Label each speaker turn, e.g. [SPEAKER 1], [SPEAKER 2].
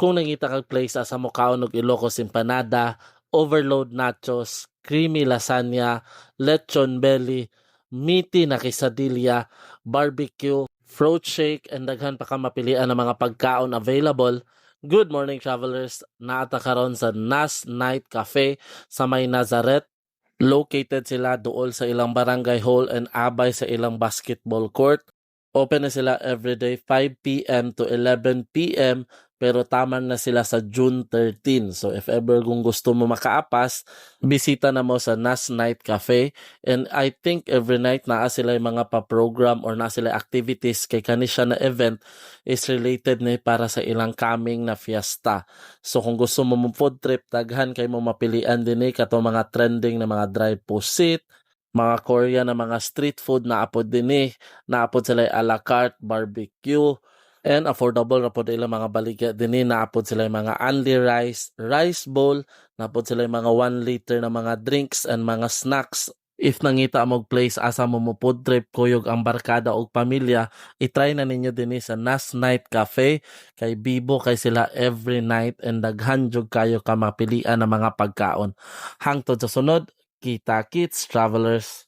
[SPEAKER 1] Kung nangita kag place sa Mocaon ug Ilocos empanada, overload nachos, creamy lasagna, lechon belly, meaty na quesadilla, barbecue, fruit shake, and daghan pa ka mapilian ng mga pagkaon available. Good morning travelers, naata karon sa Nas Night Cafe sa May Nazareth. Located sila duol sa ilang barangay hall and abay sa ilang basketball court. Open na sila everyday 5 p.m. to 11 p.m. pero taman na sila sa June 13. So if ever kung gusto mo makaapas, bisita na mo sa Nas Night Cafe. And I think every night naa sila yung mga pa-program or naa sila activities kay kani siya na event is related ni para sa ilang coming na fiesta. So kung gusto mo food trip, daghan kay mo mapilian din kato mga trending na mga dry pusit, mga Korean na mga street food na apod din naapod sila a la carte, barbecue, and affordable na po ilang mga baligya din naapod sila mga only rice, rice bowl, naapod sila mga 1 liter na mga drinks and mga snacks. If nangita mo place asa mo food trip kuyog ang barkada o pamilya, itry na ninyo din sa Nas Night Cafe kay bibo kay sila every night and daghan jud kayo ka mapilian ng mga pagkaon. Hangtod sa sunod, kita kits travelers.